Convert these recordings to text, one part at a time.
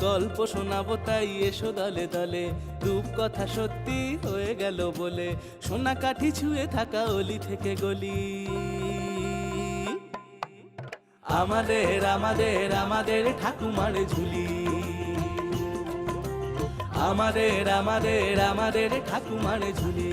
গল্প শোনাবো তাই এসো দলে দলে, রূপকথা সত্যি হয়ে গেল বলে, সোনা কাঠি ছুঁয়ে থাকা অলি থেকে গলি। আমাদের আমাদের আমাদের ঠাকুমার ঝুলি, আমাদের আমাদের আমাদের ঠাকুমার ঝুলি।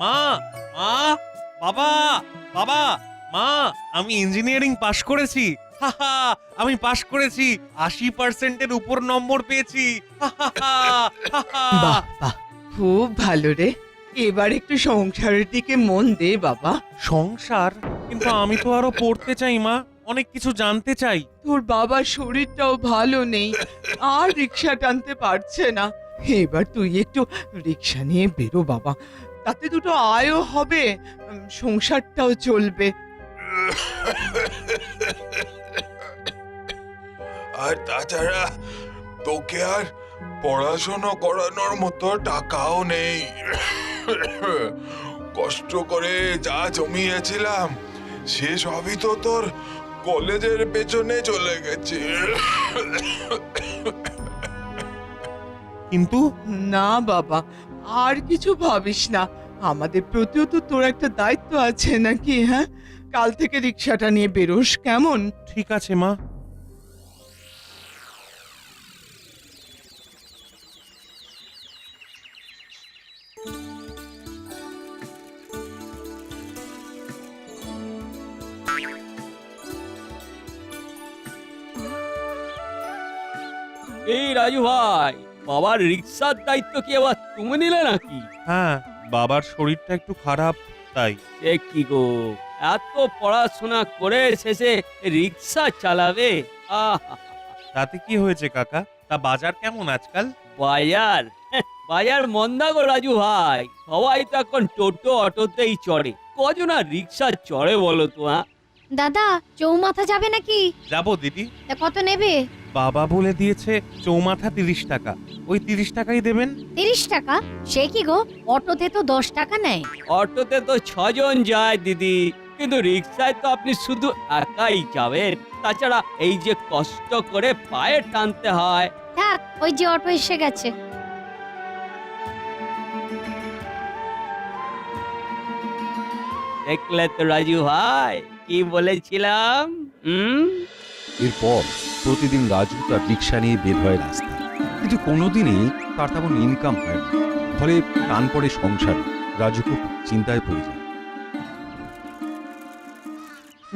মা, মা, বাবা, বাবা, মা, আমি ইঞ্জিনিয়ারিং পাশ করেছি। হাহা, আমি পাশ করেছি, 80% উপর নম্বর পেয়েছি। বাহ বাহ, খুব ভালো রে। এবার একটু সংসারের দিকে মন দে বাবা। সংসার? কিন্তু আমি তো আরো পড়তে চাই মা, অনেক কিছু জানতে চাই। তোর বাবার শরীরটাও ভালো নেই, আর রিক্সা টানতে পারছে না। এবার তুই একটু রিক্সা নিয়ে বেরো বাবা, তাতে দুটো আয়ও হবে, সংসারটাও চলবে। আর তাছাড়া তোকে আর পড়াশোনা করানোর মতো টাকাও নেই। কষ্ট করে যা জমিয়েছিলাম সে সবই তো তোর কলেজের পেছনে চলে গেছে। কিন্তু না বাবা, আর কিছু ভাবিস না, আমাদের প্রতিও তো তোর একটা দায়িত্ব আছে নাকি? হ্যাঁ, কাল থেকে রিক্সাটা নিয়ে বেরোস, কেমন? ঠিক আছে মা। এই রাজু ভাই, বাবার রিক্সার দায়িত্ব কি আবার তুমি নিলে নাকি? হ্যাঁ, বাবার শরীরটা একটু খারাপ, তাই। এ কি গো, এত পড়াশোনা করে শেষে রিক্সা চালাবে? আহা! তাতে কি হয়েছে কাকা? তা বাজার কেমন আজকাল? বাজার বাজার মন্দা গো রাজু ভাই, সবাই তো এখন টোটো অটোতেই চড়ে, কজন আর রিক্সা চড়ে বলো তো? দাদা, চৌমাথা যাবে নাকি? যাবো দিদি। তা কত নেবে? বাবা বলে দিয়েছে চৌমাথা 30 টাকা, ওই 30 টাকাই দেবেন। 30 টাকা? সে কি গো, অটোতে তো 10 টাকা নেয়। অটোতে তো 6 জন যায় দিদি, কিন্তু রিক্সায় তো আপনি শুধু একাই যাবেন। তাছাড়া এই যে কষ্ট করে পায়ে টানতে হয়। থাক, ওই যে অটো এসে গেছে। দেখলে তো রাজু ভাই, কি বলেছিলাম? এরপর প্রতিদিন রাজু তার রিক্সা নিয়ে বের হয় রাস্তায়, কিন্তু কোনোদিনই তার তেমন ইনকাম হয় না। ফলে টান পড়ে সংসার, রাজু খুব চিন্তায় পড়ে যায়।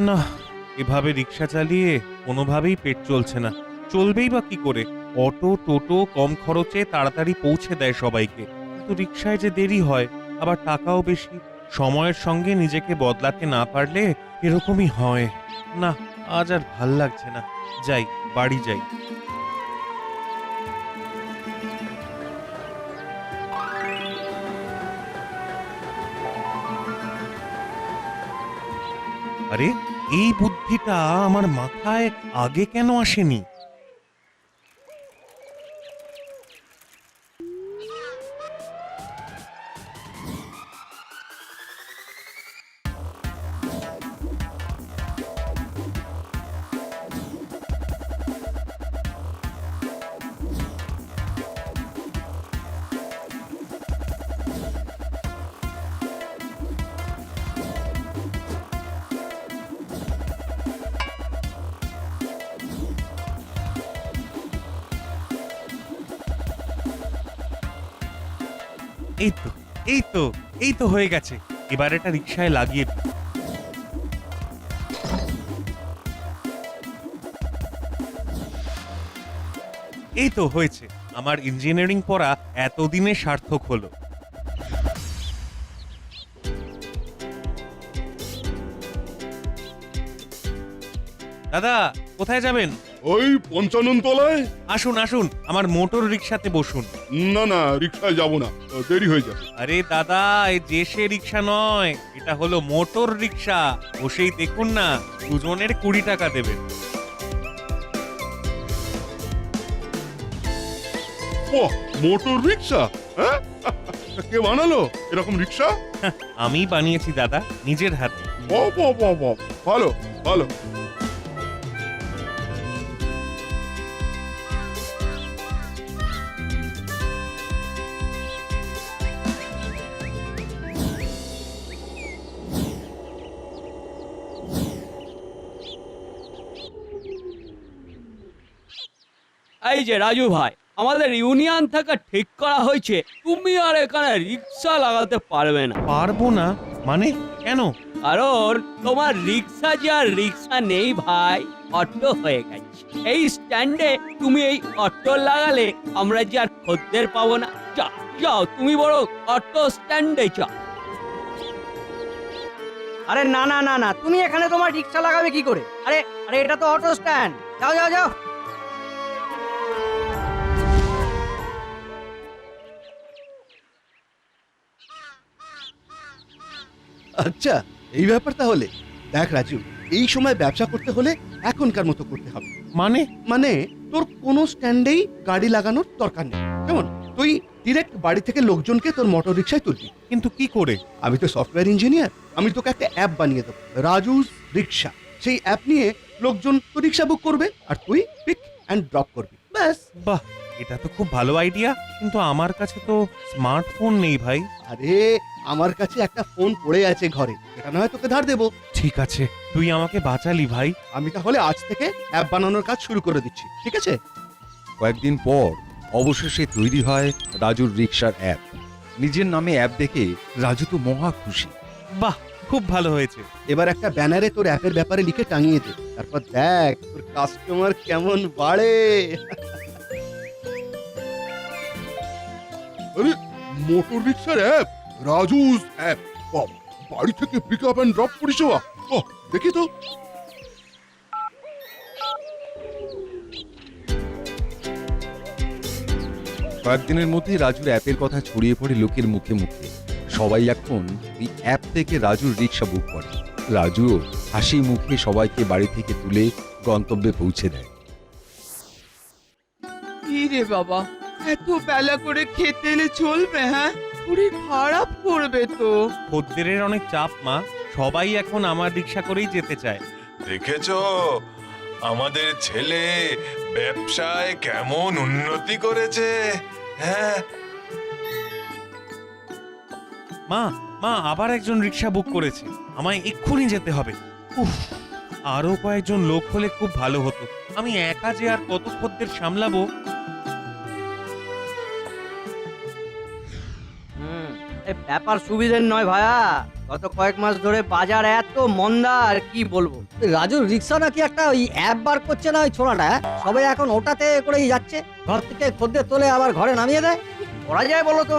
না, এভাবে রিক্সা চালিয়ে কোনোভাবেই পেট চলছে না। চলবেই বা কি করে? অটো টোটো কম খরচে তাড়াতাড়ি পৌঁছে দেয় সবাইকে, কিন্তু রিক্সায় যে দেরি হয়, আবার টাকাও বেশি। সময়ের সঙ্গে নিজেকে বদলাতে না পারলে এরকমই হয়। না, আজ আর ভাল লাগছে না, যাই, বাড়ি যাই। আরে, এই বুদ্ধিটা আমার মাথায় আগে কেন আসেনি? এই তো, এই তো, এই তো হয়ে গেছে। এবার এটা রিক্সায় লাগিয়ে দিই। এই তো হয়েছে, আমার ইঞ্জিনিয়ারিং পড়া এতদিনে সার্থক হলো। দাদা, কোথায় যাবেন? ওই 55 তলায়। আসুন আসুন, আমার মোটর রিক্সাতে বসুন। না না, রিক্সায় যাব না, দেরি হয়ে যাবে। আরে দাদা, এই যে সে রিক্সা নয়, এটা হলো মোটর রিক্সা। বসেই দেখুন না, দুজনের 20 টাকা দেবেন। বাহ, মোটর রিক্সা, হ্যাঁ? কে বানালো এরকম রিক্সা? আমি বানিয়েছি দাদা, নিজের হাতে। বাহ, বাহ, বাহ, বাহ, ভালো ভালো। এই যে রাজু ভাই, আমাদের ইউনিয়ন থেকে ঠিক করা হয়েছে তুমি আর এখানে রিক্সা লাগাতে পারবে না। পারবো না মানে? কেন? কারণ তোমার রিক্সা যে আর রিক্সা নেই ভাই, অটো হয়ে গেছে। এই স্ট্যান্ডে তুমি এই অটো লাগালে আমরা যে আর খদ্দের পাবো না। যাও যাও, তুমি বড় অটো স্ট্যান্ডে যাও। আরে না না না না, তুমি এখানে তোমার রিক্সা লাগাবে কি করে? আরে আরে এটা তো অটো স্ট্যান্ড। যাও যাও যাও। আচ্ছা, এই ব্যাপার তাহলে। দেখ রাজু, এই সময় ব্যবসা করতে হলে এখনকার মতো করতে হবে। মানে? মানে তোর কোনো স্ট্যান্ডেই গাড়ি লাগানোর দরকার নেই, কেমন? তুই ডিরেক্ট বাড়ি থেকে লোকজনকে তোর মোটর রিক্সায় তুলবি। কিন্তু কি করে? আমি তো সফটওয়্যার ইঞ্জিনিয়ার, আমি তোকে একটা অ্যাপ বানিয়ে দেবো, রাজুস রিক্সা। সেই অ্যাপ নিয়ে লোকজন তো রিক্সা বুক করবে আর তুই পিক অ্যান্ড ড্রপ করবি, ব্যাস। বাহ, এটা তো খুব ভালো আইডিয়া, কিন্তু আমার কাছে তো স্মার্টফোন নেই ভাই। আরে আমার কাছে একটা ফোন পড়ে আছে ঘরে, এটা না হয় তোকে ধার দেবো। ঠিক আছে, তুই আমাকে বাঁচালি ভাই। আমি তাহলে আজ থেকে অ্যাপ বানানোর কাজ শুরু করে দিচ্ছি, ঠিক আছে? কয়েকদিন পর অবশেষে তৈরি হয় রাজুর রিক্সার অ্যাপ। নিজের নামে অ্যাপ দেখে রাজু তো মহা খুশি। বাহ, খুব ভালো হয়েছে। এবার একটা ব্যানারে তোর অ্যাপের ব্যাপারে লিখে টাঙিয়ে দে, তারপর দেখ তোর কাস্টমার কেমন বাড়ে। আরে মোটর রিক্সার অ্যাপ, রাজুস অ্যাপ। বাহ, বাড়ি থেকে পিক আপ অ্যান্ড ড্রপ পরিষেবা। বাহ, দেখি তো। কয়েকদিনের মধ্যে রাজুর অ্যাপের কথা ছড়িয়ে পড়ে লোকের মুখে মুখে। সবাই এখন এই অ্যাপ থেকে রাজুর রিক্সা বুক করে। রাজুও হাসি মুখে সবাইকে বাড়ি থেকে তুলে গন্তব্যে পৌঁছে দেয়। কি রে বাবা, এত বেলা করে খেতে এলে চলবে? হ্যাঁ, শরীর খারাপ করবে তো। খদ্দেরের অনেক চাপ মা, সবাই এখন আমার রিক্সা করেই যেতে চায়। দেখেছো আমাদের ছেলে ব্যবসায় কেমন উন্নতি করেছে? হ্যাঁ, মা মা আবার একজন রিক্সা বুক করেছে, আমায় এক্ষুনি যেতে হবে। উফ, আরো কয়েকজন লোক হলে খুব ভালো হতো, আমি একা যে আর কত খদ্দের সামলাবো। এই ব্যাপার সুবিধের নয় ভাইয়া। গত কয়েক মাস ধরে বাজার এত মন্দা, আর কি বলবো। রাজুর রিক্সা নাকি একটা ওই অ্যাপ বার করছে না ওই ছোড়াটা, সবাই এখন ওটাতে করেই যাচ্ছে। ঘর থেকে খদ্দের তোলে আবার ঘরে নামিয়ে দেয়। করা যায় বলো তো?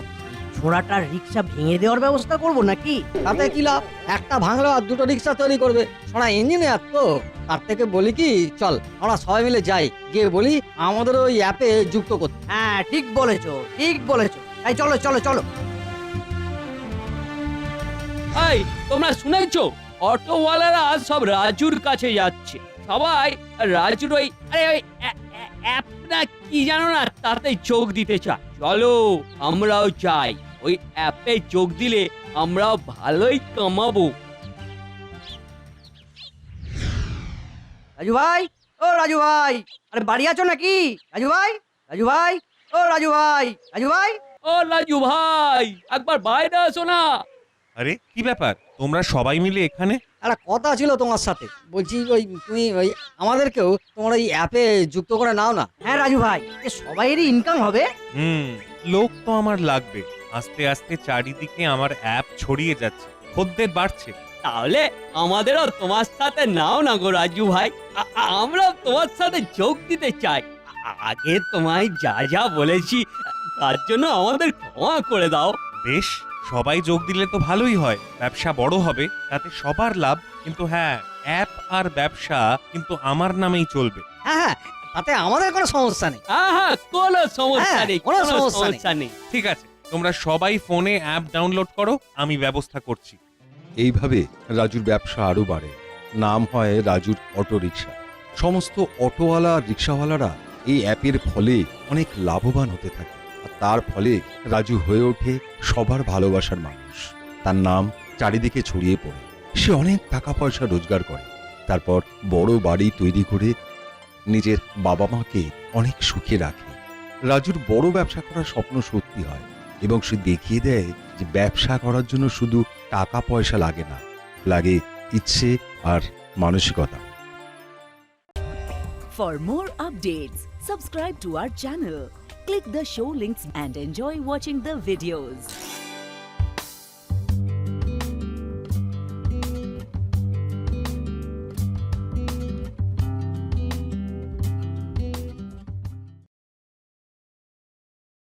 ছোড়াটার রিক্সা ভেঙে দেওয়ার ব্যবস্থা করবো নাকি? তাতে কি লাভ? একটা ভাঙলো আর দুটো রিক্সা তৈরি করবে। ছোড়া ইঞ্জিনিয়ার তো, তার থেকে বলি কি, চল আমরা সবাই মিলে যাই, গিয়ে বলি আমাদের ওই অ্যাপে যুক্ত করতে। হ্যাঁ, ঠিক বলেছো, ঠিক বলেছো। এই চলো চলো চলো। এই তোমরা শুনেছো, অটোওয়ালারা সব রাজুর কাছে যাচ্ছে। সবাই রাজুর ওই অ্যাপ না কি জানো না, তাতে যোগ দিতে চায়। চলো আমরাও যাই, ওই অ্যাপে যোগ দিলে আমরাও ভালোই কামাবো। রাজু ভাই, ও রাজু ভাই, আরে বাড়ি আছো নাকি? রাজু ভাই, রাজু ভাই, ও রাজু ভাই, রাজু ভাই। ও রাজু ভাই, একবার বাইরে আসো না। আরে কি ব্যাপার, তোমরা সবাই মিলে এখানে? একটা কথা ছিল তোমার সাথে, বলছি ওই তুমি ওই আমাদেরকেও তোমার ওই অ্যাপে যুক্ত করে নাও না। হ্যাঁ রাজু ভাই, এ সবাইয়েরই ইনকাম হবে। লোক তো আমার লাগবে। আস্তে আস্তে চারিদিকে আমার অ্যাপ ছড়িয়ে যাচ্ছে, খদ্দের বাড়ছে। তাহলে আমাদেরও তোমার সাথে নাও না গো রাজু ভাই, আমরা তোমার সাথে যোগ দিতে চাই। আগে তোমায় যা যা বলেছি তার জন্য আমাদের ক্ষমা করে দাও। বেশ, সবাই যোগ দিলে তো ভালোই হয়, ব্যবসা বড় হবে, তাতে সবার লাভ। কিন্তু হ্যাঁ, অ্যাপ আর ব্যবসা কিন্তু আমার নামেই চলবে। হ্যাঁ হ্যাঁ, তাতে আমাদের কোনো সমস্যা নেই। হ্যাঁ, কোনো সমস্যা হ্যাঁ, নেই, কোনো কোনো সমস্যা সমস্যা নেই। ঠিক আছে, তোমরা সবাই ফোনে অ্যাপ ডাউনলোড করো, আমি ব্যবস্থা করছি। এইভাবে রাজুর ব্যবসা আরো বাড়ে। নাম হয় রাজুর অটো রিক্সা। সমস্ত অটোওয়ালা রিক্সাওয়ালারা এই অ্যাপের ফলে অনেক লাভবান হতে থাকে। আর তার ফলে রাজু হয়ে ওঠে সবার ভালোবাসার মানুষ। তার নাম চারিদিকে ছড়িয়ে পড়ে। সে অনেক টাকা পয়সা রোজগার করে, তারপর বড় বাড়ি তৈরি করে নিজের বাবা মাকে অনেক সুখে রাখে। রাজুর বড় ব্যবসা করার স্বপ্ন সত্যি হয় এবং সে দেখিয়ে দেয় যে ব্যবসা করার জন্য শুধু টাকা পয়সা লাগে না, লাগে ইচ্ছে আর মানসিকতা। For more updates, subscribe to our channel, click the show links and enjoy watching the videos.